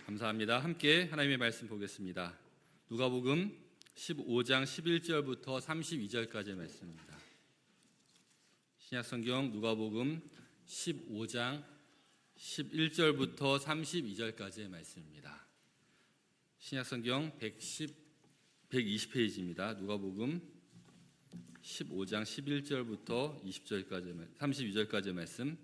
감사합니다. 함께 하나님의 말씀 보겠습니다. 누가복음 15장 11절부터 32절까지의 말씀입니다. 신약성경 누가복음 15장 11절부터 32절까지의 말씀입니다. 신약성경 120페이지입니다. 누가복음 15장 11절부터 32절까지의 말씀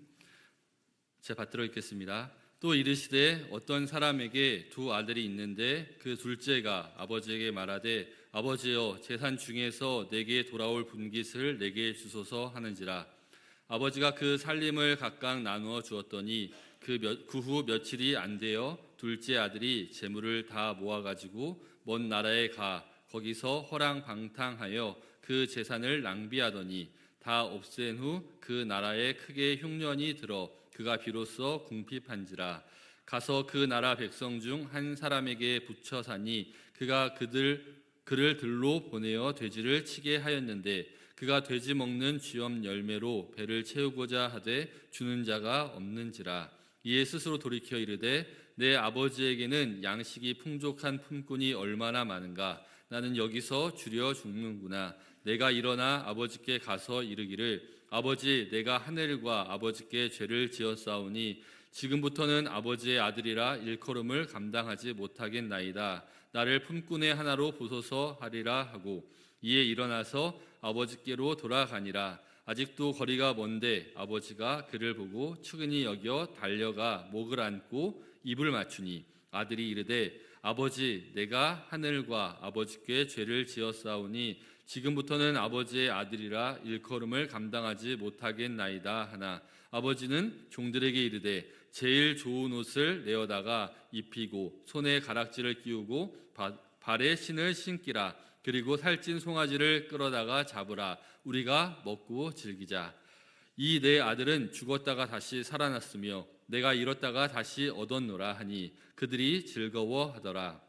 제가 받들어 읽겠습니다. 또 이르시되 어떤 사람에게 두 아들이 있는데 그 둘째가 아버지에게 말하되 아버지여 재산 중에서 내게 돌아올 분깃을 내게 주소서 하는지라. 아버지가 그 살림을 각각 나누어 주었더니 그 후 며칠이 안 되어 둘째 아들이 재물을 다 모아가지고 먼 나라에 가 거기서 허랑방탕하여 그 재산을 낭비하더니 다 없앤 후 그 나라에 크게 흉년이 들어 그가 비로소 궁핍한지라. 가서 그 나라 백성 중 한 사람에게 붙여 사니 그가 그를 들로 보내어 돼지를 치게 하였는데 그가 돼지 먹는 쥐엄 열매로 배를 채우고자 하되 주는 자가 없는지라. 이에 스스로 돌이켜 이르되 내 아버지에게는 양식이 풍족한 품꾼이 얼마나 많은가. 나는 여기서 주려 죽는구나. 내가 일어나 아버지께 가서 이르기를 아버지 내가 하늘과 아버지께 죄를 지었사오니 지금부터는 아버지의 아들이라 일컬음을 감당하지 못하겠나이다. 나를 품꾼의 하나로 보소서 하리라 하고 이에 일어나서 아버지께로 돌아가니라. 아직도 거리가 먼데 아버지가 그를 보고 측은히 여겨 달려가 목을 안고 입을 맞추니 아들이 이르되 아버지 내가 하늘과 아버지께 죄를 지었사오니 지금부터는 아버지의 아들이라 일컬음을 감당하지 못하겠나이다 하나 아버지는 종들에게 이르되 제일 좋은 옷을 내어다가 입히고 손에 가락지를 끼우고 발에 신을 신기라. 그리고 살찐 송아지를 끌어다가 잡으라. 우리가 먹고 즐기자. 이 내 아들은 죽었다가 다시 살아났으며 내가 잃었다가 다시 얻었노라 하니 그들이 즐거워하더라.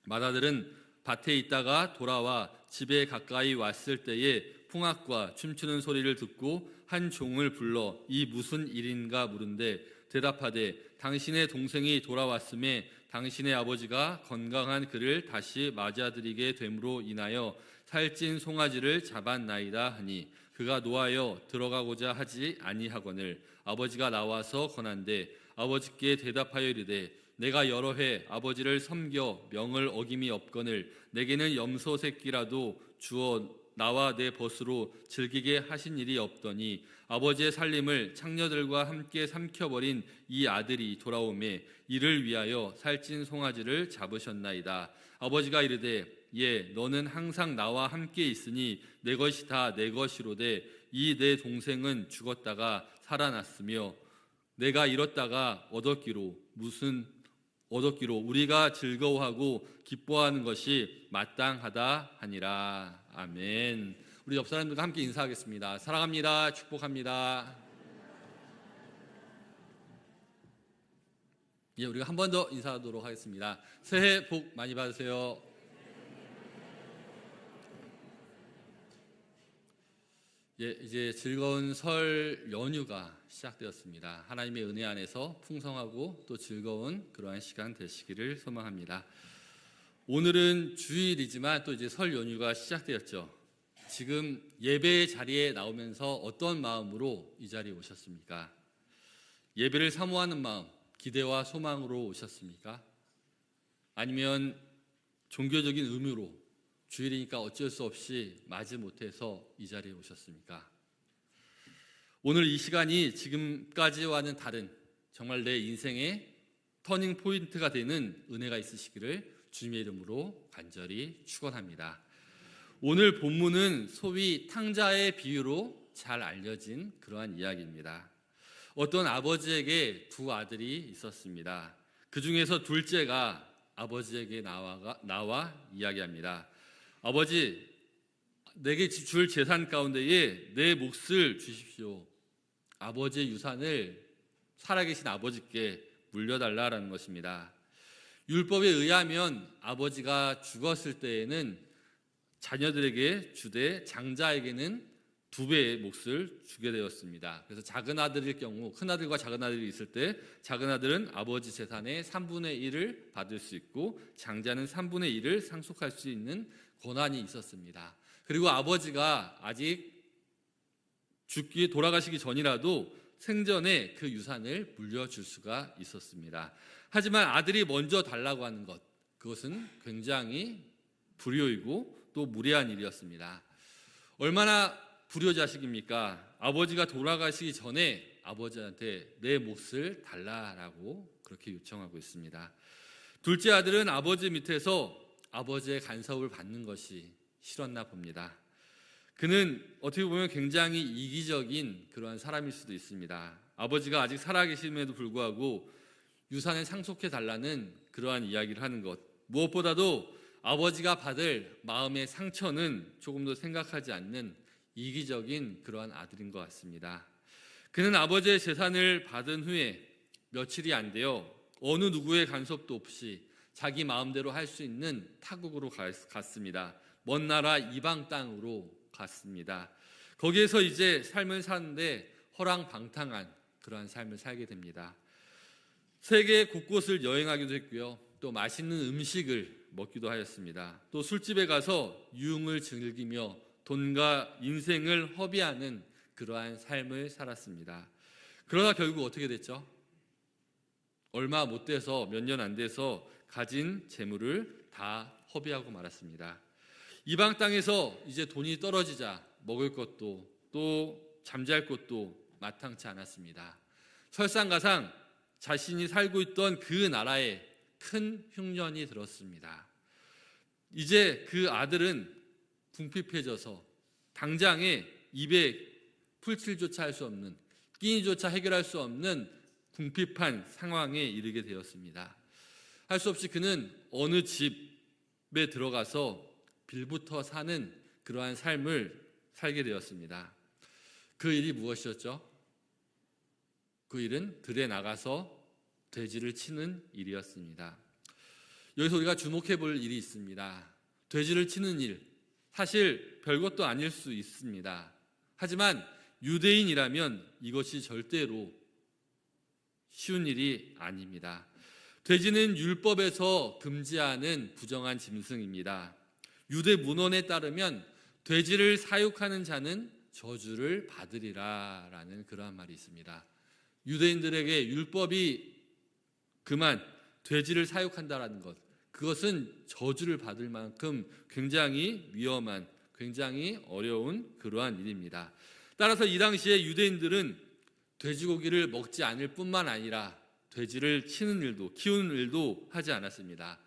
맏아들은 밭에 있다가 돌아와 집에 가까이 왔을 때에 풍악과 춤추는 소리를 듣고 한 종을 불러 이 무슨 일인가 물은데 대답하되 당신의 동생이 돌아왔음에 당신의 아버지가 건강한 그를 다시 맞아들이게 됨으로 인하여 살찐 송아지를 잡았나이다 하니 그가 노하여 들어가고자 하지 아니하거늘 아버지가 나와서 권한대 아버지께 대답하여 이르되 내가 여러 해 아버지를 섬겨 명을 어김이 없거늘 내게는 염소 새끼라도 주어 나와 내 벗으로 즐기게 하신 일이 없더니 아버지의 살림을 창녀들과 함께 삼켜버린 이 아들이 돌아오매 이를 위하여 살찐 송아지를 잡으셨나이다. 아버지가 이르되 예 너는 항상 나와 함께 있으니 내 것이 다 내 것이로되 이 내 동생은 죽었다가 살아났으며 내가 잃었다가 얻었기로 우리가 즐거워하고 기뻐하는 것이 마땅하다 하니라. 아멘. 우리 옆 사람들과 함께 인사하겠습니다. 사랑합니다. 축복합니다. 예, 우리가 한 번 더 인사하도록 하겠습니다. 새해 복 많이 받으세요. 예, 이제 즐거운 설 연휴가 시작되었습니다. 하나님의 은혜 안에서 풍성하고 또 즐거운 그러한 시간 되시기를 소망합니다. 오늘은 주일이지만 또 이제 설 연휴가 시작되었죠. 지금 예배 자리에 나오면서 어떤 마음으로 이 자리에 오셨습니까? 예배를 사모하는 마음, 기대와 소망으로 오셨습니까? 아니면 종교적인 의무로 주일이니까 어쩔 수 없이 맞이 못해서 이 자리에 오셨습니까? 오늘 이 시간이 지금까지와는 다른 정말 내 인생의 터닝 포인트가 되는 은혜가 있으시기를 주님의 이름으로 간절히 축원합니다. 오늘 본문은 소위 탕자의 비유로 잘 알려진 그러한 이야기입니다. 어떤 아버지에게 두 아들이 있었습니다. 그 중에서 둘째가 아버지에게 나와 이야기합니다. 아버지, 내게 줄 재산 가운데에 내 몫을 주십시오. 아버지의 유산을 살아계신 아버지께 물려달라라는 것입니다. 율법에 의하면 아버지가 죽었을 때에는 자녀들에게 주되 장자에게는 2배의 몫을 주게 되었습니다. 그래서 작은 아들일 경우, 큰 아들과 작은 아들이 있을 때 작은 아들은 아버지 재산의 3분의 1을 받을 수 있고 장자는 3분의 1을 상속할 수 있는 권한이 있었습니다. 그리고 아버지가 아직 돌아가시기 전이라도 생전에 그 유산을 물려줄 수가 있었습니다. 하지만 아들이 먼저 달라고 하는 것, 그것은 굉장히 불효이고 또 무례한 일이었습니다. 얼마나 불효자식입니까? 아버지가 돌아가시기 전에 아버지한테 내 몫을 달라라고 그렇게 요청하고 있습니다. 둘째 아들은 아버지 밑에서 아버지의 간섭을 받는 것이 싫었나 봅니다. 그는 어떻게 보면 굉장히 이기적인 그러한 사람일 수도 있습니다. 아버지가 아직 살아계심에도 불구하고 유산을 상속해 달라는 그러한 이야기를 하는 것, 무엇보다도 아버지가 받을 마음의 상처는 조금 더 생각하지 않는 이기적인 그러한 아들인 것 같습니다. 그는 아버지의 재산을 받은 후에 며칠이 안 되어 어느 누구의 간섭도 없이 자기 마음대로 할 수 있는 타국으로 갔습니다. 먼 나라 이방 땅으로 갔습니다. 거기에서 이제 삶을 사는데 허랑방탕한 그러한 삶을 살게 됩니다. 세계 곳곳을 여행하기도 했고요. 또 맛있는 음식을 먹기도 하였습니다. 또 술집에 가서 유흥을 즐기며 돈과 인생을 허비하는 그러한 삶을 살았습니다. 그러나 결국 어떻게 됐죠? 얼마 못 돼서 몇 년 안 돼서 가진 재물을 다 허비하고 말았습니다. 이방 땅에서 이제 돈이 떨어지자 먹을 것도 또 잠잘 곳도 마땅치 않았습니다. 설상가상 자신이 살고 있던 그 나라에 큰 흉년이 들었습니다. 이제 그 아들은 궁핍해져서 당장에 입에 풀칠조차 할 수 없는, 끼니조차 해결할 수 없는 궁핍한 상황에 이르게 되었습니다. 할 수 없이 그는 어느 집에 들어가서 빌부터 사는 그러한 삶을 살게 되었습니다. 그 일이 무엇이었죠? 그 일은 들에 나가서 돼지를 치는 일이었습니다. 여기서 우리가 주목해 볼 일이 있습니다. 돼지를 치는 일, 사실 별것도 아닐 수 있습니다. 하지만 유대인이라면 이것이 절대로 쉬운 일이 아닙니다. 돼지는 율법에서 금지하는 부정한 짐승입니다. 유대 문헌에 따르면 돼지를 사육하는 자는 저주를 받으리라 라는 그러한 말이 있습니다. 유대인들에게 율법이 그만 돼지를 사육한다라는 것, 그것은 저주를 받을 만큼 굉장히 위험한, 굉장히 어려운 그러한 일입니다. 따라서 이 당시에 유대인들은 돼지고기를 먹지 않을 뿐만 아니라 돼지를 치는 일도, 키우는 일도 하지 않았습니다.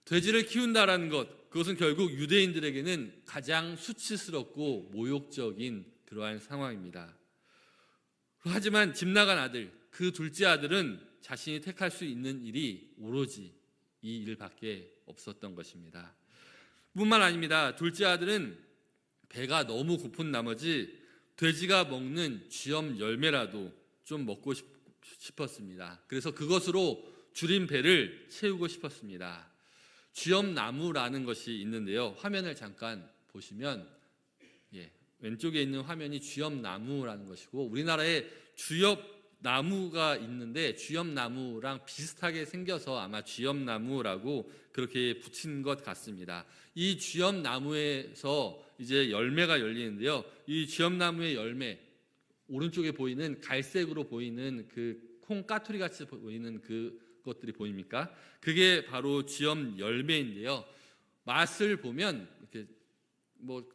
돼지를 키운다라는 것, 그것은 결국 유대인들에게는 가장 수치스럽고 모욕적인 그러한 상황입니다. 하지만 집 나간 아들, 그 둘째 아들은 자신이 택할 수 있는 일이 오로지 이 일밖에 없었던 것입니다. 뿐만 아닙니다. 둘째 아들은 배가 너무 고픈 나머지 돼지가 먹는 쥐엄 열매라도 좀 먹고 싶었습니다. 그래서 그것으로 줄인 배를 채우고 싶었습니다. 쥐엄나무라는 것이 있는데요. 화면을 잠깐 보시면 왼쪽에 있는 화면이 쥐엄나무라는 것이고, 우리나라에 쥐엄나무가 있는데 쥐엄나무랑 비슷하게 생겨서 아마 쥐엄나무라고 그렇게 붙인 것 같습니다. 이 쥐엄나무에서 이제 열매가 열리는데요. 이 쥐엄나무의 열매, 오른쪽에 보이는 갈색으로 보이는 그 콩 까투리 같이 보이는 그것들이 보입니까? 그게 바로 쥐엄 열매인데요. 맛을 보면 이렇게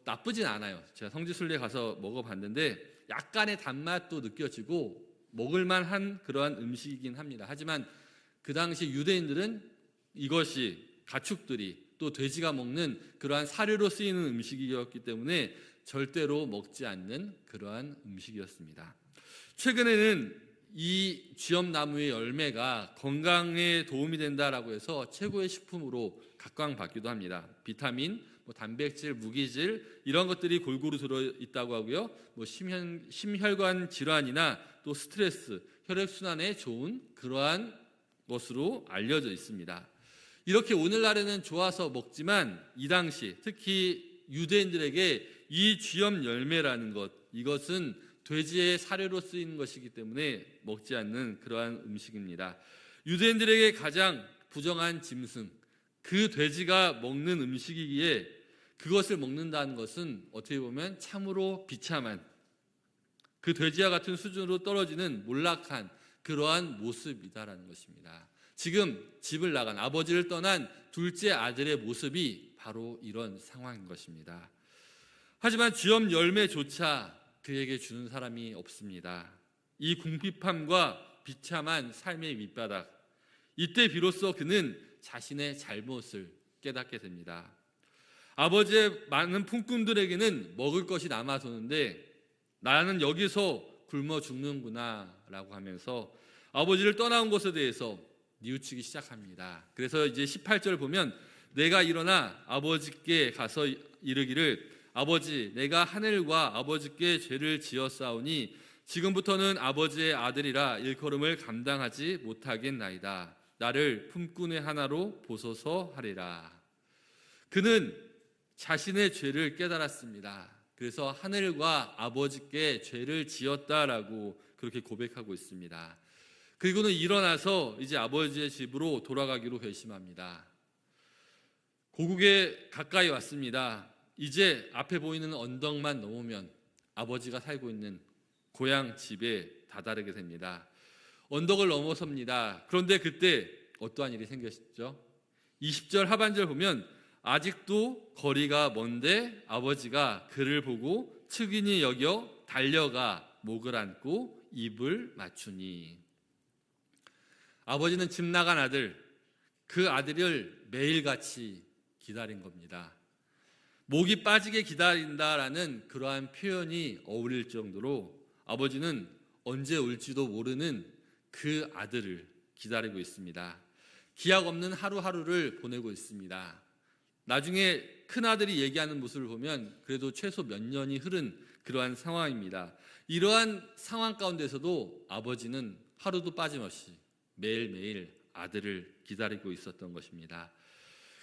나쁘진 않아요. 제가 성지순례 가서 먹어봤는데 약간의 단맛도 느껴지고 먹을만한 그러한 음식이긴 합니다. 하지만 그 당시 유대인들은 이것이 가축들이 또 돼지가 먹는 그러한 사료로 쓰이는 음식이었기 때문에 절대로 먹지 않는 그러한 음식이었습니다. 최근에는 이 쥐엄나무의 열매가 건강에 도움이 된다라고 해서 최고의 식품으로 각광받기도 합니다. 비타민, 단백질, 무기질 이런 것들이 골고루 들어있다고 하고요. 심혈관 질환이나 또 스트레스, 혈액순환에 좋은 그러한 것으로 알려져 있습니다. 이렇게 오늘날에는 좋아서 먹지만 이 당시 특히 유대인들에게 이 쥐엄 열매라는 것, 이것은 돼지의 사료로 쓰이는 것이기 때문에 먹지 않는 그러한 음식입니다. 유대인들에게 가장 부정한 짐승, 그 돼지가 먹는 음식이기에 그것을 먹는다는 것은 어떻게 보면 참으로 비참한, 그 돼지와 같은 수준으로 떨어지는 몰락한 그러한 모습이다라는 것입니다. 지금 집을 나간, 아버지를 떠난 둘째 아들의 모습이 바로 이런 상황인 것입니다. 하지만 주염 열매조차 그에게 주는 사람이 없습니다. 이 궁핍함과 비참한 삶의 밑바닥, 이때 비로소 그는 자신의 잘못을 깨닫게 됩니다. 아버지의 많은 품꾼들에게는 먹을 것이 남아서는데 나는 여기서 굶어 죽는구나 라고 하면서 아버지를 떠나온 것에 대해서 뉘우치기 시작합니다. 그래서 이제 18절 보면 내가 일어나 아버지께 가서 이르기를 아버지, 내가 하늘과 아버지께 죄를 지었사오니 지금부터는 아버지의 아들이라 일컬음을 감당하지 못하겠나이다. 나를 품꾼의 하나로 보소서 하리라. 그는 자신의 죄를 깨달았습니다. 그래서 하늘과 아버지께 죄를 지었다라고 그렇게 고백하고 있습니다. 그리고는 일어나서 이제 아버지의 집으로 돌아가기로 결심합니다. 고국에 가까이 왔습니다. 이제 앞에 보이는 언덕만 넘으면 아버지가 살고 있는 고향 집에 다다르게 됩니다. 언덕을 넘어섭니다. 그런데 그때 어떠한 일이 생겼죠? 20절 하반절 보면 아직도 거리가 먼데 아버지가 그를 보고 측은히 여겨 달려가 목을 안고 입을 맞추니. 아버지는 집 나간 아들, 그 아들을 매일같이 기다린 겁니다. 목이 빠지게 기다린다라는 그러한 표현이 어울릴 정도로 아버지는 언제 올지도 모르는 그 아들을 기다리고 있습니다. 기약 없는 하루하루를 보내고 있습니다. 나중에 큰아들이 얘기하는 모습을 보면 그래도 최소 몇 년이 흐른 그러한 상황입니다. 이러한 상황 가운데서도 아버지는 하루도 빠짐없이 매일매일 아들을 기다리고 있었던 것입니다.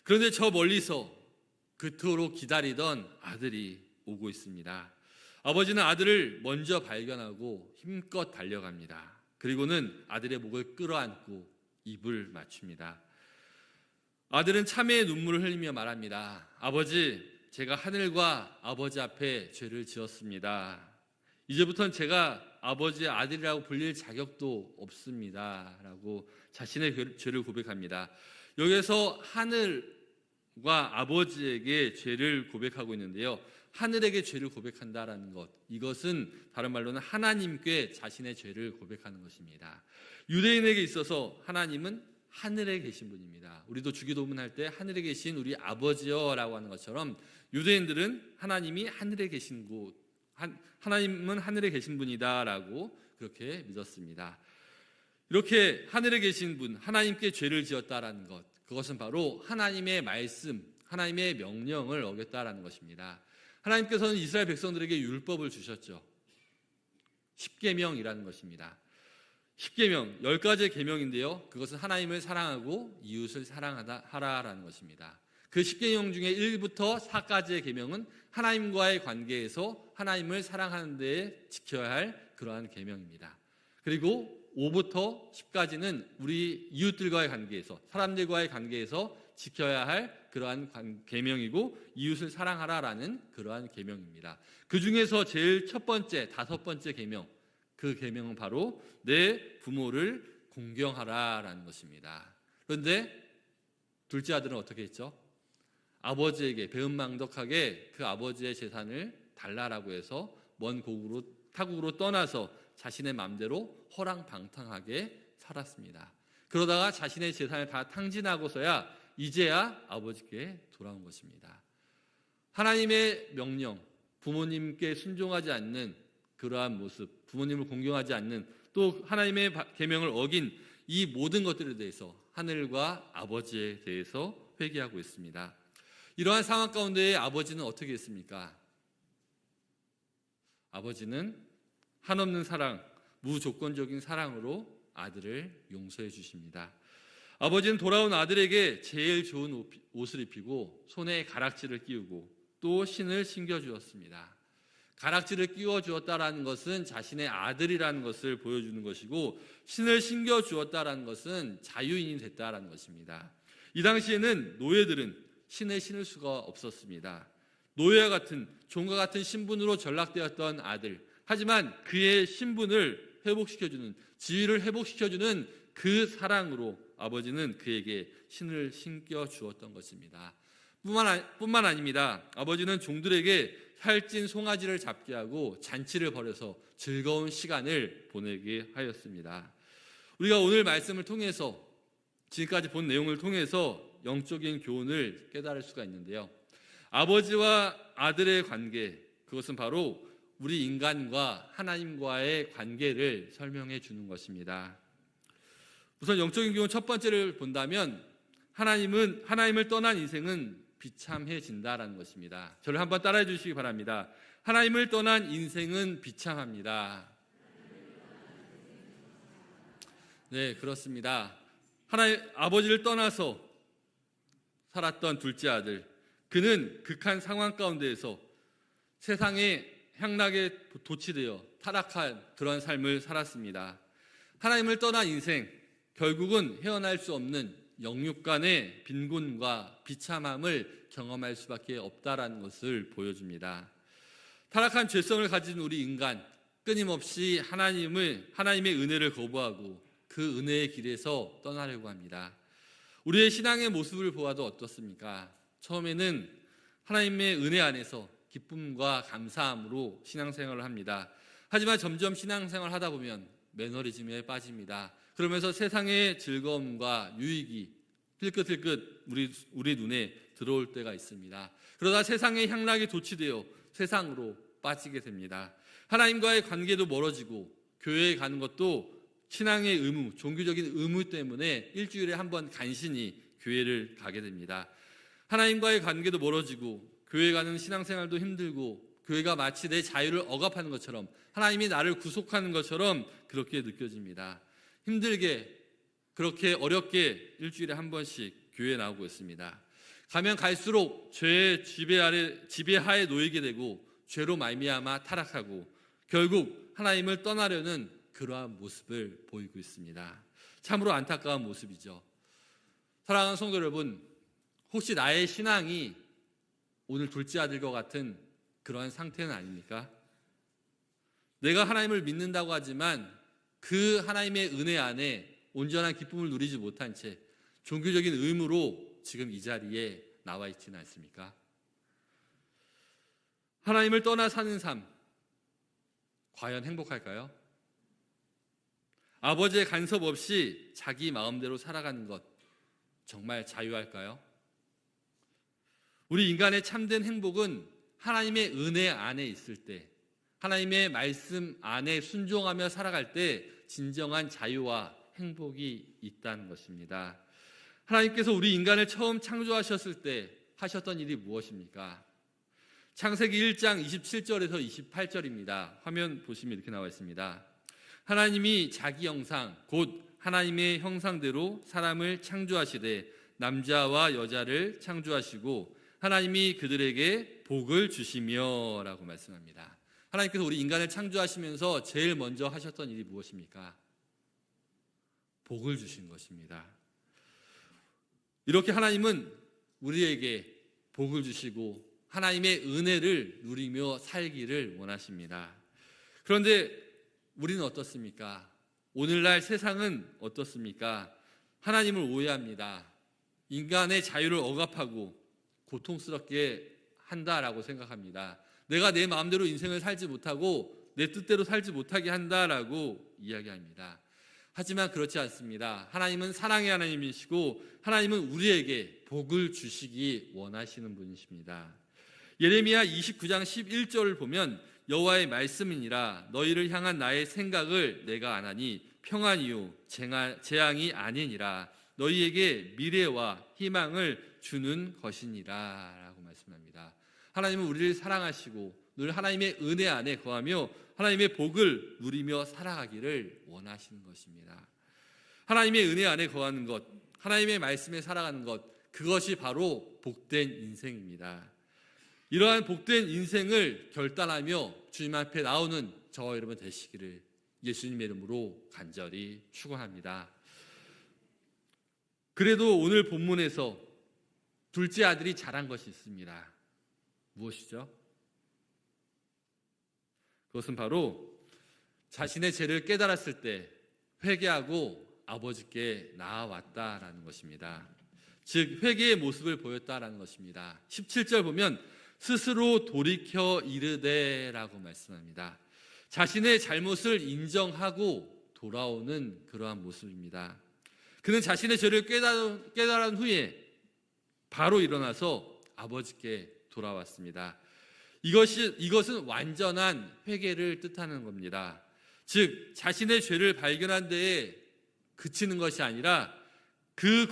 그런데 저 멀리서 그토록 기다리던 아들이 오고 있습니다. 아버지는 아들을 먼저 발견하고 힘껏 달려갑니다. 그리고는 아들의 목을 끌어안고 입을 맞춥니다. 아들은 참회의 눈물을 흘리며 말합니다. 아버지, 제가 하늘과 아버지 앞에 죄를 지었습니다. 이제부터는 제가 아버지의 아들이라고 불릴 자격도 없습니다. 라고 자신의 죄를 고백합니다. 여기서 하늘과 아버지에게 죄를 고백하고 있는데요. 하늘에게 죄를 고백한다라는 것, 이것은 다른 말로는 하나님께 자신의 죄를 고백하는 것입니다. 유대인에게 있어서 하나님은 하늘에 계신 분입니다. 우리도 주기도문 할 때 하늘에 계신 우리 아버지여라고 하는 것처럼 유대인들은 하나님이 하늘에 계신 곳, 하나님은 하늘에 계신 분이다라고 그렇게 믿었습니다. 이렇게 하늘에 계신 분, 하나님께 죄를 지었다라는 것, 그것은 바로 하나님의 말씀, 하나님의 명령을 어겼다라는 것입니다. 하나님께서는 이스라엘 백성들에게 율법을 주셨죠. 10계명이라는 것입니다. 10계명, 10가지의 계명인데요. 그것은 하나님을 사랑하고 이웃을 사랑하라라는 것입니다. 그 10계명 중에 1부터 4까지의 계명은 하나님과의 관계에서 하나님을 사랑하는 데에 지켜야 할 그러한 계명입니다. 그리고 5부터 10까지는 우리 이웃들과의 관계에서, 사람들과의 관계에서 지켜야 할 그러한 계명이고 이웃을 사랑하라라는 그러한 계명입니다. 그 중에서 제일 첫 번째, 5번째 계명, 그 계명은 바로 내 부모를 공경하라라는 것입니다. 그런데 둘째 아들은 어떻게 했죠? 아버지에게 배은망덕하게 그 아버지의 재산을 달라라고 해서 먼 타국으로 떠나서 자신의 마음대로 허랑방탕하게 살았습니다. 그러다가 자신의 재산을 다 탕진하고서야 이제야 아버지께 돌아온 것입니다. 하나님의 명령, 부모님께 순종하지 않는 그러한 모습, 부모님을 공경하지 않는, 또 하나님의 계명을 어긴 이 모든 것들에 대해서 하늘과 아버지에 대해서 회개하고 있습니다. 이러한 상황 가운데 아버지는 어떻게 했습니까? 아버지는 한없는 사랑, 무조건적인 사랑으로 아들을 용서해 주십니다. 아버지는 돌아온 아들에게 제일 좋은 옷을 입히고 손에 가락지를 끼우고 또 신을 신겨 주었습니다. 가락지를 끼워 주었다라는 것은 자신의 아들이라는 것을 보여주는 것이고, 신을 신겨 주었다라는 것은 자유인이 됐다라는 것입니다. 이 당시에는 노예들은 신을 신을 수가 없었습니다. 노예와 같은, 종과 같은 신분으로 전락되었던 아들, 하지만 그의 신분을 회복시켜주는, 지위를 회복시켜주는 그 사랑으로 아버지는 그에게 신을 신겨 주었던 것입니다. 뿐만 아닙니다. 아버지는 종들에게 살찐 송아지를 잡게 하고 잔치를 벌여서 즐거운 시간을 보내게 하였습니다. 우리가 오늘 말씀을 통해서, 지금까지 본 내용을 통해서 영적인 교훈을 깨달을 수가 있는데요. 아버지와 아들의 관계, 그것은 바로 우리 인간과 하나님과의 관계를 설명해 주는 것입니다. 우선 영적인 교훈 첫 번째를 본다면, 하나님을 떠난 인생은 비참해진다라는 것입니다. 저를 한번 따라해 주시기 바랍니다. 하나님을 떠난 인생은 비참합니다. 네, 그렇습니다. 아버지를 떠나서 살았던 둘째 아들, 그는 극한 상황 가운데에서 세상의 향락에 도취되어 타락한 그런 삶을 살았습니다. 하나님을 떠난 인생, 결국은 헤어날 수 없는 영육 간의 빈곤과 비참함을 경험할 수밖에 없다라는 것을 보여줍니다. 타락한 죄성을 가진 우리 인간, 끊임없이 하나님의 은혜를 거부하고 그 은혜의 길에서 떠나려고 합니다. 우리의 신앙의 모습을 보아도 어떻습니까? 처음에는 하나님의 은혜 안에서 기쁨과 감사함으로 신앙생활을 합니다. 하지만 점점 신앙생활을 하다 보면 매너리즘에 빠집니다. 그러면서 세상의 즐거움과 유익이 힐끗힐끗 우리 눈에 들어올 때가 있습니다. 그러다 세상의 향락에 도취되어 세상으로 빠지게 됩니다. 하나님과의 관계도 멀어지고 교회에 가는 것도 신앙의 의무, 종교적인 의무 때문에 일주일에 한 번 간신히 교회를 가게 됩니다. 하나님과의 관계도 멀어지고 교회 가는 신앙생활도 힘들고, 교회가 마치 내 자유를 억압하는 것처럼, 하나님이 나를 구속하는 것처럼 그렇게 느껴집니다. 힘들게, 그렇게 어렵게 일주일에 한 번씩 교회에 나오고 있습니다. 가면 갈수록 죄의 지배하에 놓이게 되고, 죄로 말미암아 타락하고 결국 하나님을 떠나려는 그러한 모습을 보이고 있습니다. 참으로 안타까운 모습이죠. 사랑하는 성도 여러분, 혹시 나의 신앙이 오늘 둘째 아들과 같은 그러한 상태는 아닙니까? 내가 하나님을 믿는다고 하지만 그 하나님의 은혜 안에 온전한 기쁨을 누리지 못한 채 종교적인 의무로 지금 이 자리에 나와 있지는 않습니까? 하나님을 떠나 사는 삶, 과연 행복할까요? 아버지의 간섭 없이 자기 마음대로 살아가는 것, 정말 자유할까요? 우리 인간의 참된 행복은 하나님의 은혜 안에 있을 때, 하나님의 말씀 안에 순종하며 살아갈 때 진정한 자유와 행복이 있다는 것입니다. 하나님께서 우리 인간을 처음 창조하셨을 때 하셨던 일이 무엇입니까? 창세기 1장 27절에서 28절입니다. 화면 보시면 이렇게 나와 있습니다. 하나님이 자기 형상, 곧 하나님의 형상대로 사람을 창조하시되 남자와 여자를 창조하시고 하나님이 그들에게 복을 주시며 라고 말씀합니다. 하나님께서 우리 인간을 창조하시면서 제일 먼저 하셨던 일이 무엇입니까? 복을 주신 것입니다. 이렇게 하나님은 우리에게 복을 주시고 하나님의 은혜를 누리며 살기를 원하십니다. 그런데 우리는 어떻습니까? 오늘날 세상은 어떻습니까? 하나님을 오해합니다. 인간의 자유를 억압하고 고통스럽게 한다라고 생각합니다. 내가 내 마음대로 인생을 살지 못하고 내 뜻대로 살지 못하게 한다라고 이야기합니다. 하지만 그렇지 않습니다. 하나님은 사랑의 하나님이시고 하나님은 우리에게 복을 주시기 원하시는 분이십니다. 예레미야 29장 11절을 보면 여호와의 말씀이니라 너희를 향한 나의 생각을 내가 아나니 평안이요 재앙이 아니니라 너희에게 미래와 희망을 주는 것이니라 라고 말씀합니다. 하나님은 우리를 사랑하시고 늘 하나님의 은혜 안에 거하며 하나님의 복을 누리며 살아가기를 원하시는 것입니다. 하나님의 은혜 안에 거하는 것, 하나님의 말씀에 살아가는 것, 그것이 바로 복된 인생입니다. 이러한 복된 인생을 결단하며 주님 앞에 나오는 저와 여러분 되시기를 예수님의 이름으로 간절히 축원합니다. 그래도 오늘 본문에서 둘째 아들이 잘한 것이 있습니다. 무엇이죠? 그것은 바로 자신의 죄를 깨달았을 때 회개하고 아버지께 나아왔다라는 것입니다. 즉 회개의 모습을 보였다라는 것입니다. 17절 보면 스스로 돌이켜 이르되라고 말씀합니다. 자신의 잘못을 인정하고 돌아오는 그러한 모습입니다. 그는 자신의 죄를 깨달은 후에 바로 일어나서 아버지께 돌아왔습니다. 이것은 완전한 회개를 뜻하는 겁니다. 즉 자신의 죄를 발견한 데에 그치는 것이 아니라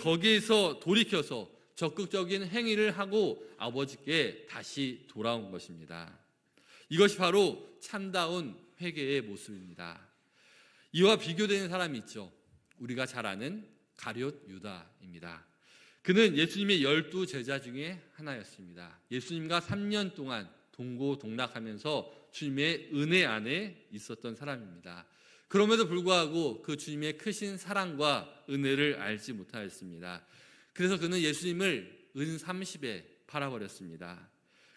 거기에서 돌이켜서 적극적인 행위를 하고 아버지께 다시 돌아온 것입니다. 이것이 바로 참다운 회개의 모습입니다. 이와 비교되는 사람이 있죠. 우리가 잘 아는 가룟 유다입니다. 그는 예수님의 12 제자 중에 하나였습니다. 예수님과 3년 동안 동고동락하면서 주님의 은혜 안에 있었던 사람입니다. 그럼에도 불구하고 그 주님의 크신 사랑과 은혜를 알지 못하였습니다. 그래서 그는 예수님을 은 30에 팔아버렸습니다.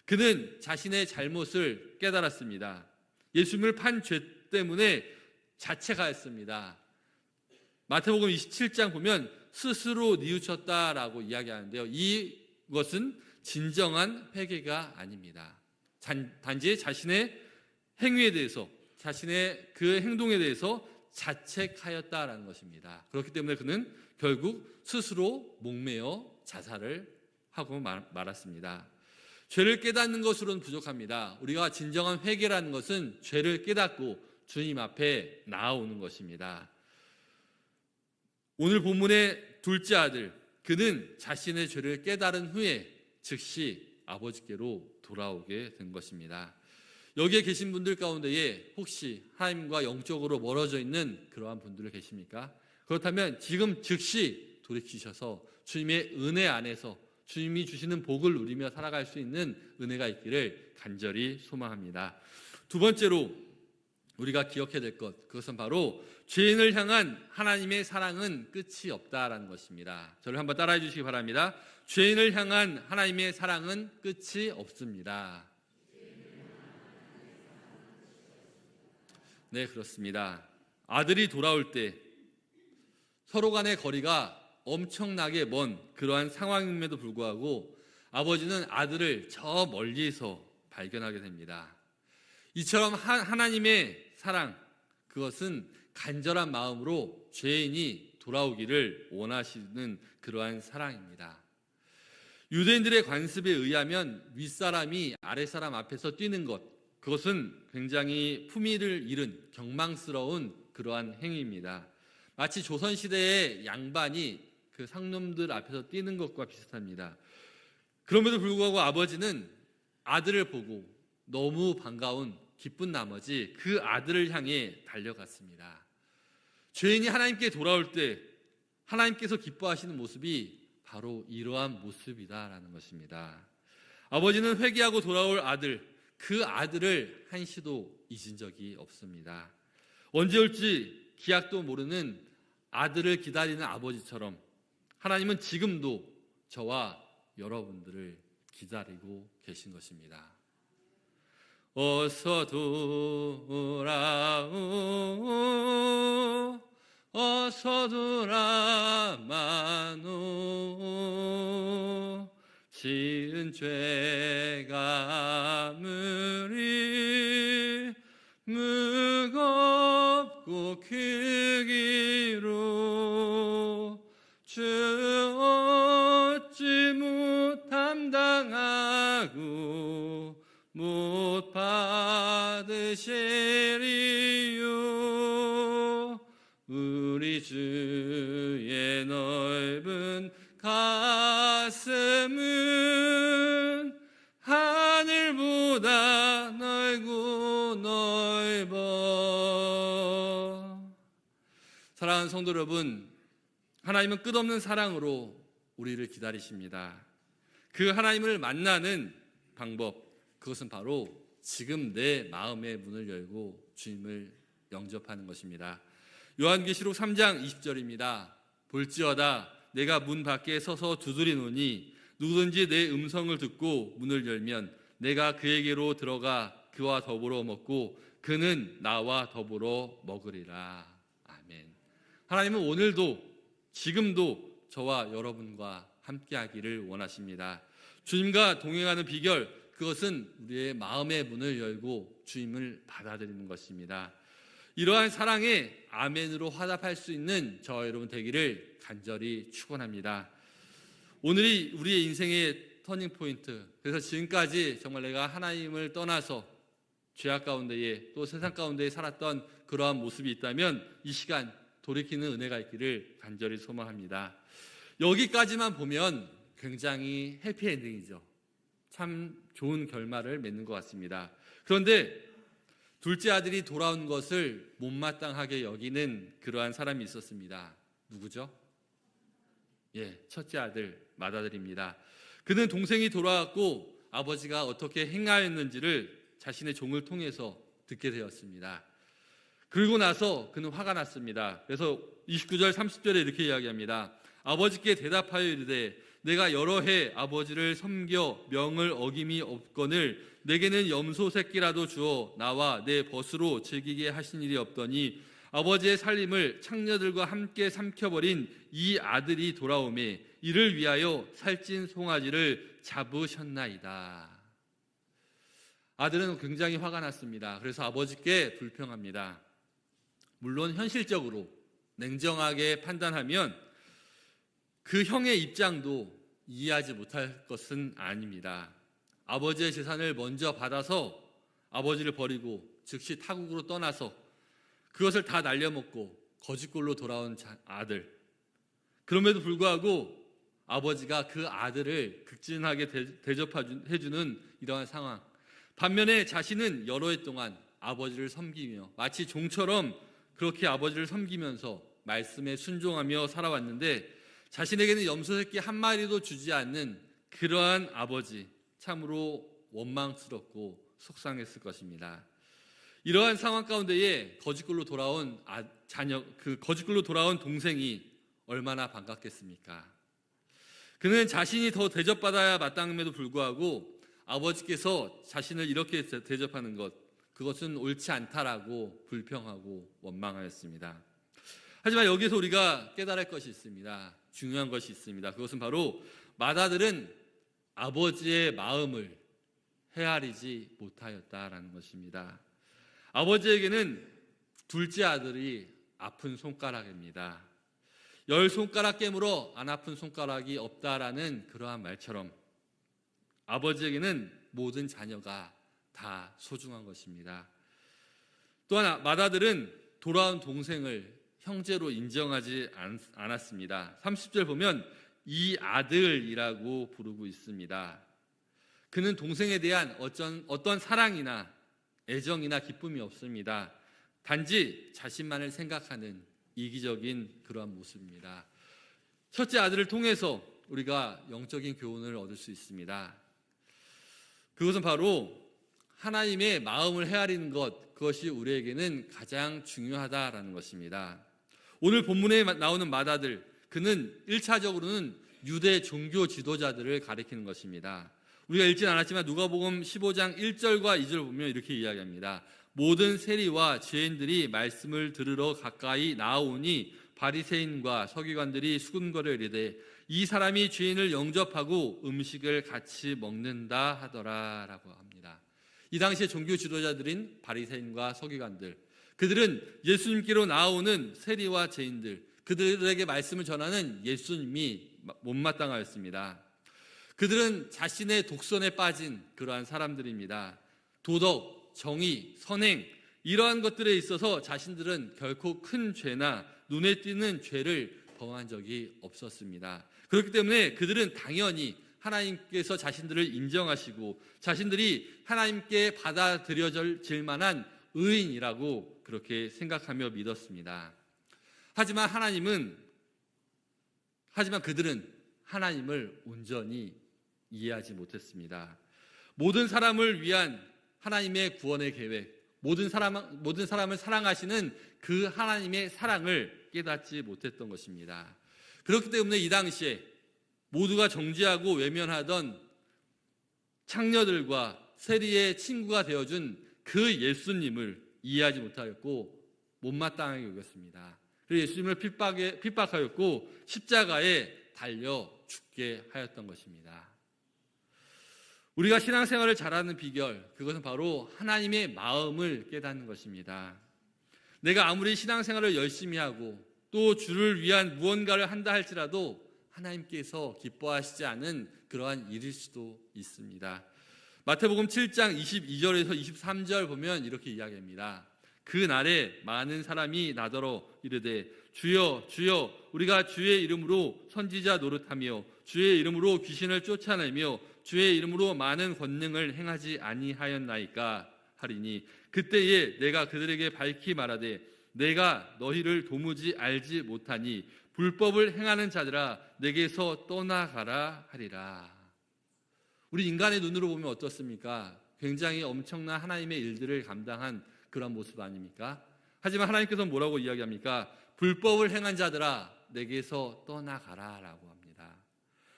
그는 자신의 잘못을 깨달았습니다. 예수님을 판 죄 때문에 자책하였습니다. 마태복음 27장 보면 스스로 뉘우쳤다라고 이야기하는데요. 이것은 진정한 회개가 아닙니다. 단지 자신의 행위에 대해서, 자신의 그 행동에 대해서 자책하였다라는 것입니다. 그렇기 때문에 그는 결국 스스로 목매어 자살을 하고 말았습니다. 죄를 깨닫는 것으로는 부족합니다. 우리가 진정한 회개라는 것은 죄를 깨닫고 주님 앞에 나아오는 것입니다. 오늘 본문의 둘째 아들, 그는 자신의 죄를 깨달은 후에 즉시 아버지께로 돌아오게 된 것입니다. 여기에 계신 분들 가운데에 혹시 하나님과 영적으로 멀어져 있는 그러한 분들 계십니까? 그렇다면 지금 즉시 돌이키셔서 주님의 은혜 안에서 주님이 주시는 복을 누리며 살아갈 수 있는 은혜가 있기를 간절히 소망합니다. 두 번째로 우리가 기억해야 될 것, 그것은 바로 죄인을 향한 하나님의 사랑은 끝이 없다라는 것입니다. 저를 한번 따라해 주시기 바랍니다. 죄인을 향한 하나님의 사랑은 끝이 없습니다. 네, 그렇습니다. 아들이 돌아올 때 서로 간의 거리가 엄청나게 먼 그러한 상황임에도 불구하고 아버지는 아들을 저 멀리서 발견하게 됩니다. 이처럼 하나님의 사랑, 그것은 간절한 마음으로 죄인이 돌아오기를 원하시는 그러한 사랑입니다. 유대인들의 관습에 의하면 윗사람이 아랫사람 앞에서 뛰는 것, 그것은 굉장히 품위를 잃은 경망스러운 그러한 행위입니다. 마치 조선시대의 양반이 그 상놈들 앞에서 뛰는 것과 비슷합니다. 그럼에도 불구하고 아버지는 아들을 보고 너무 반가운 기쁜 나머지 그 아들을 향해 달려갔습니다. 죄인이 하나님께 돌아올 때 하나님께서 기뻐하시는 모습이 바로 이러한 모습이다라는 것입니다. 아버지는 회개하고 돌아올 아들, 그 아들을 한시도 잊은 적이 없습니다. 언제 올지 기약도 모르는 아들을 기다리는 아버지처럼 하나님은 지금도 저와 여러분들을 기다리고 계신 것입니다. 어서 돌아오, 어서 돌아마노, 지은 죄가 아무리 무겁고 크기로 주 어찌 못 감당하고 못 받으시리요. 우리 주의 넓은 가슴은 하늘보다 넓고 넓어. 사랑하는 성도 여러분, 하나님은 끝없는 사랑으로 우리를 기다리십니다. 그 하나님을 만나는 방법, 그것은 바로 지금 내 마음의 문을 열고 주님을 영접하는 것입니다. 요한계시록 3장 20절입니다. 볼지어다 내가 문 밖에 서서 두드리노니 누구든지 내 음성을 듣고 문을 열면 내가 그에게로 들어가 그와 더불어 먹고 그는 나와 더불어 먹으리라. 아멘. 하나님은 오늘도 지금도 저와 여러분과 함께하기를 원하십니다. 주님과 동행하는 비결, 그것은 우리의 마음의 문을 열고 주님을 받아들이는 것입니다. 이러한 사랑에 아멘으로 화답할 수 있는 저와 여러분 되기를 간절히 축원합니다. 오늘이 우리의 인생의 터닝포인트, 그래서 지금까지 정말 내가 하나님을 떠나서 죄악 가운데에 또 세상 가운데에 살았던 그러한 모습이 있다면 이 시간 돌이키는 은혜가 있기를 간절히 소망합니다. 여기까지만 보면 굉장히 해피엔딩이죠. 참 좋은 결말을 맺는 것 같습니다. 그런데 둘째 아들이 돌아온 것을 못마땅하게 여기는 그러한 사람이 있었습니다. 누구죠? 첫째 아들 맏아들입니다. 그는 동생이 돌아왔고 아버지가 어떻게 행하였는지를 자신의 종을 통해서 듣게 되었습니다. 그리고 나서 그는 화가 났습니다. 그래서 29절 30절에 이렇게 이야기합니다. 아버지께 대답하여 이르되 내가 여러 해 아버지를 섬겨 명을 어김이 없거늘 내게는 염소 새끼라도 주어 나와 내 벗으로 즐기게 하신 일이 없더니 아버지의 살림을 창녀들과 함께 삼켜버린 이 아들이 돌아오매 이를 위하여 살찐 송아지를 잡으셨나이다. 아들은 굉장히 화가 났습니다. 그래서 아버지께 불평합니다. 물론 현실적으로 냉정하게 판단하면 그 형의 입장도 이해하지 못할 것은 아닙니다. 아버지의 재산을 먼저 받아서 아버지를 버리고 즉시 타국으로 떠나서 그것을 다 날려먹고 거짓골로 돌아온 아들. 그럼에도 불구하고 아버지가 그 아들을 극진하게 대접해주는 이러한 상황. 반면에 자신은 여러 해 동안 아버지를 섬기며 마치 종처럼 그렇게 아버지를 섬기면서 말씀에 순종하며 살아왔는데 자신에게는 염소 새끼 한 마리도 주지 않는 그러한 아버지, 참으로 원망스럽고 속상했을 것입니다. 이러한 상황 가운데에 거짓골로 돌아온 거짓골로 돌아온 동생이 얼마나 반갑겠습니까? 그는 자신이 더 대접받아야 마땅함에도 불구하고 아버지께서 자신을 이렇게 대접하는 것, 그것은 옳지 않다라고 불평하고 원망하였습니다. 하지만 여기서 우리가 깨달을 것이 있습니다. 중요한 것이 있습니다. 그것은 바로 맏아들은 아버지의 마음을 헤아리지 못하였다라는 것입니다. 아버지에게는 둘째 아들이 아픈 손가락입니다. 10손가락 깨물어 안 아픈 손가락이 없다라는 그러한 말처럼 아버지에게는 모든 자녀가 다 소중한 것입니다. 또한 맏아들은 돌아온 동생을 형제로 인정하지 않았습니다. 30절 보면 이 아들이라고 부르고 있습니다. 그는 동생에 대한 어떤 사랑이나 애정이나 기쁨이 없습니다. 단지 자신만을 생각하는 이기적인 그러한 모습입니다. 첫째 아들을 통해서 우리가 영적인 교훈을 얻을 수 있습니다. 그것은 바로 하나님의 마음을 헤아리는 것, 그것이 우리에게는 가장 중요하다라는 것입니다. 오늘 본문에 나오는 맏아들, 그는 1차적으로는 유대 종교 지도자들을 가리키는 것입니다. 우리가 읽진 않았지만 누가복음 15장 1절과 2절 보면 이렇게 이야기합니다. 모든 세리와 죄인들이 말씀을 들으러 가까이 나아오니 바리새인과 서기관들이 수군거려 이르되 이 사람이 죄인을 영접하고 음식을 같이 먹는다 하더라라고 합니다. 이 당시에 종교 지도자들인 바리새인과 서기관들, 그들은 예수님께로 나아오는 세리와 죄인들, 그들에게 말씀을 전하는 예수님이 못마땅하였습니다. 그들은 자신의 독선에 빠진 그러한 사람들입니다. 도덕, 정의, 선행, 이러한 것들에 있어서 자신들은 결코 큰 죄나 눈에 띄는 죄를 범한 적이 없었습니다. 그렇기 때문에 그들은 당연히 하나님께서 자신들을 인정하시고 자신들이 하나님께 받아들여질 만한 의인이라고 그렇게 생각하며 믿었습니다. 하지만 그들은 하나님을 온전히 이해하지 못했습니다. 모든 사람을 위한 하나님의 구원의 계획, 모든 사람을 사랑하시는 그 하나님의 사랑을 깨닫지 못했던 것입니다. 그렇기 때문에 이 당시에 모두가 정죄하고 외면하던 창녀들과 세리의 친구가 되어준 그 예수님을 이해하지 못하였고 못마땅하게 여겼습니다. 그래서 예수님을 핍박하였고 십자가에 달려 죽게 하였던 것입니다. 우리가 신앙생활을 잘하는 비결, 그것은 바로 하나님의 마음을 깨닫는 것입니다. 내가 아무리 신앙생활을 열심히 하고 또 주를 위한 무언가를 한다 할지라도 하나님께서 기뻐하시지 않은 그러한 일일 수도 있습니다. 마태복음 7장 22절에서 23절 보면 이렇게 이야기합니다. 그 날에 많은 사람이 나더러 이르되 주여 주여 우리가 주의 이름으로 선지자 노릇하며 주의 이름으로 귀신을 쫓아내며 주의 이름으로 많은 권능을 행하지 아니하였나이까 하리니 그때에 내가 그들에게 밝히 말하되 내가 너희를 도무지 알지 못하니 불법을 행하는 자들아 내게서 떠나가라 하리라. 우리 인간의 눈으로 보면 어떻습니까? 굉장히 엄청난 하나님의 일들을 감당한 그런 모습 아닙니까? 하지만 하나님께서는 뭐라고 이야기합니까? 불법을 행한 자들아 내게서 떠나가라 라고 합니다.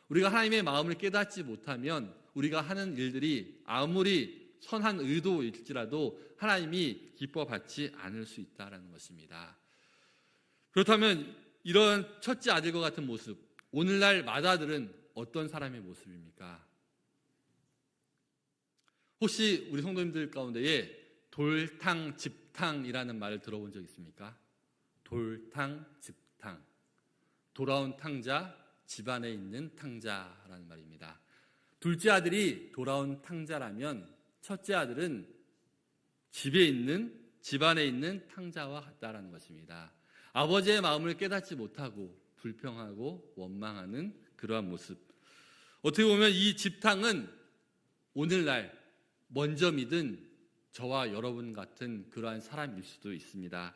우리가 하나님의 마음을 깨닫지 못하면 우리가 하는 일들이 아무리 선한 의도일지라도 하나님이 기뻐받지 않을 수 있다는 것입니다. 그렇다면 이런 첫째 아들과 같은 모습, 오늘날 맏아들은 어떤 사람의 모습입니까? 혹시 우리 성도님들 가운데에 돌탕, 집탕이라는 말을 들어본 적 있습니까? 돌탕, 집탕. 돌아온 탕자, 집안에 있는 탕자라는 말입니다. 둘째 아들이 돌아온 탕자라면 첫째 아들은 집안에 있는 탕자와 같다라는 것입니다. 아버지의 마음을 깨닫지 못하고 불평하고 원망하는 그러한 모습. 어떻게 보면 이 집탕은 오늘날 먼저 믿은 저와 여러분 같은 그러한 사람일 수도 있습니다.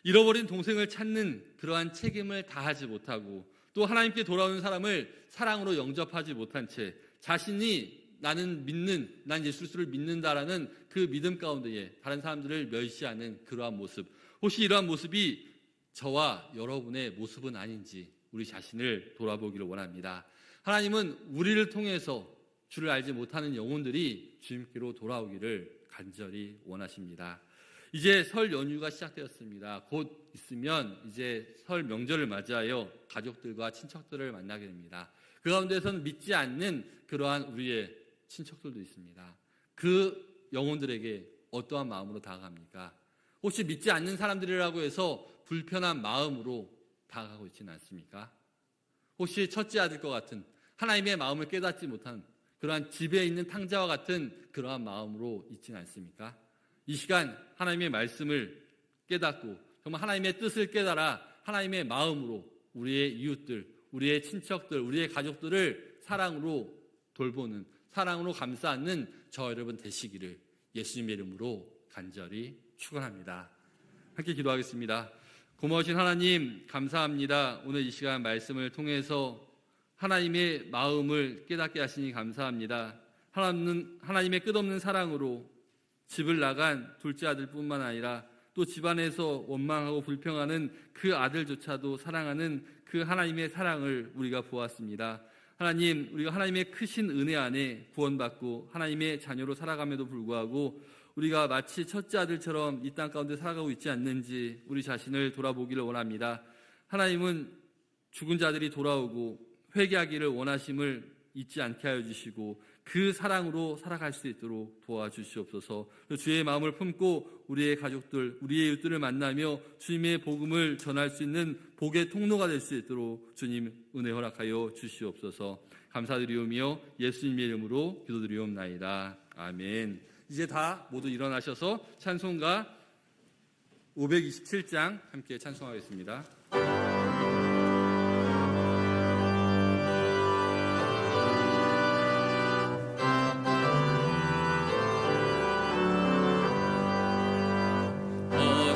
잃어버린 동생을 찾는 그러한 책임을 다하지 못하고 또 하나님께 돌아오는 사람을 사랑으로 영접하지 못한 채 자신이 난 예수를 믿는다라는 그 믿음 가운데에 다른 사람들을 멸시하는 그러한 모습. 혹시 이러한 모습이 저와 여러분의 모습은 아닌지 우리 자신을 돌아보기를 원합니다. 하나님은 우리를 통해서 주를 알지 못하는 영혼들이 주님께로 돌아오기를 간절히 원하십니다. 이제 설 연휴가 시작되었습니다. 곧 있으면 이제 설 명절을 맞이하여 가족들과 친척들을 만나게 됩니다. 그 가운데서는 믿지 않는 그러한 우리의 친척들도 있습니다. 그 영혼들에게 어떠한 마음으로 다가갑니까? 혹시 믿지 않는 사람들이라고 해서 불편한 마음으로 다가가고 있지는 않습니까? 혹시 첫째 아들과 같은 하나님의 마음을 깨닫지 못한 그러한 집에 있는 탕자와 같은 그러한 마음으로 있지는 않습니까? 이 시간 하나님의 말씀을 깨닫고 정말 하나님의 뜻을 깨달아 하나님의 마음으로 우리의 이웃들, 우리의 친척들, 우리의 가족들을 사랑으로 돌보는, 사랑으로 감싸는 저 여러분 되시기를 예수님의 이름으로 간절히 축원합니다. 함께 기도하겠습니다. 고마우신 하나님 감사합니다. 오늘 이 시간 말씀을 통해서 하나님의 마음을 깨닫게 하시니 감사합니다. 하나님의 끝없는 사랑으로 집을 나간 둘째 아들뿐만 아니라 또 집안에서 원망하고 불평하는 그 아들조차도 사랑하는 그 하나님의 사랑을 우리가 보았습니다. 하나님, 우리가 하나님의 크신 은혜 안에 구원받고 하나님의 자녀로 살아감에도 불구하고 우리가 마치 첫째 아들처럼 이 땅 가운데 살아가고 있지 않는지 우리 자신을 돌아보기를 원합니다. 하나님은 죽은 자들이 돌아오고 회개하기를 원하심을 잊지 않게 하여 주시고 그 사랑으로 살아갈 수 있도록 도와주시옵소서. 주의 마음을 품고 우리의 가족들, 우리의 이웃들을 만나며 주님의 복음을 전할 수 있는 복의 통로가 될 수 있도록 주님 은혜 허락하여 주시옵소서. 감사드리오며 예수님의 이름으로 기도드리옵나이다. 아멘. 이제 다 모두 일어나셔서 찬송가 527장 함께 찬송하겠습니다.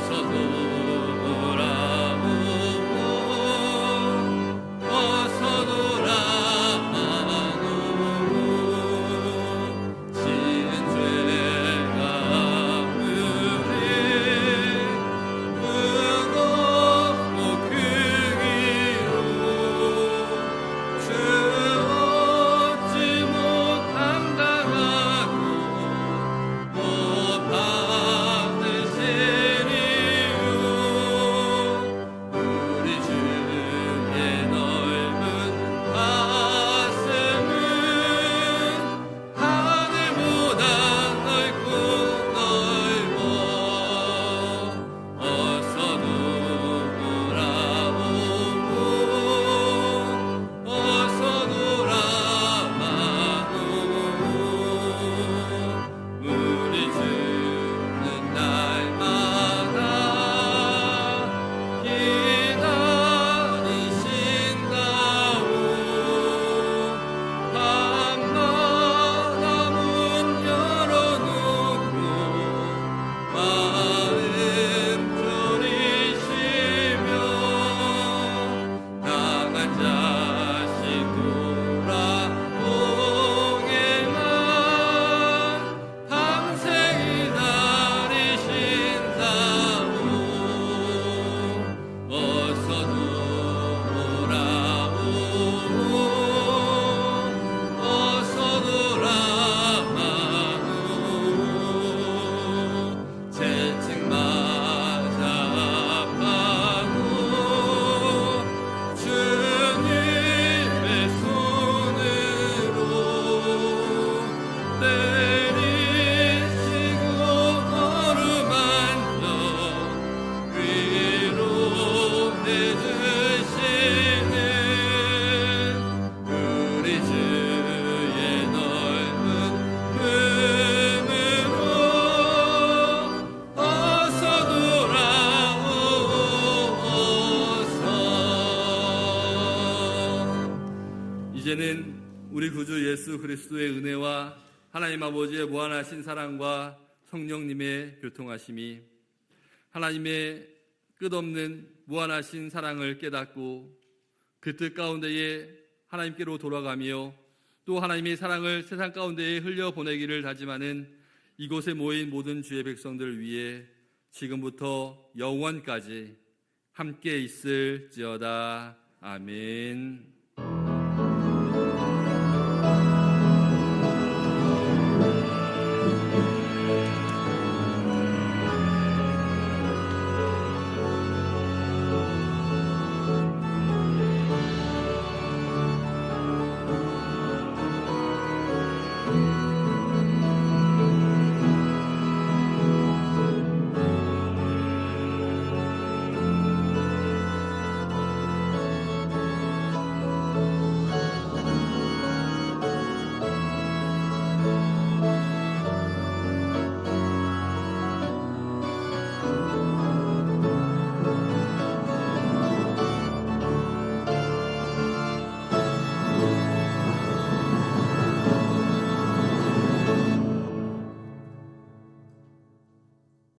어서 돌아오고 이제는 우리 구주 예수 그리스도의 은혜와 하나님 아버지의 무한하신 사랑과 성령님의 교통하심이 하나님의 끝없는 무한하신 사랑을 깨닫고 그 뜻 가운데에 하나님께로 돌아가며 또 하나님의 사랑을 세상 가운데에 흘려보내기를 다짐하는 이곳에 모인 모든 주의 백성들 위해 지금부터 영원까지 함께 있을지어다. 아멘.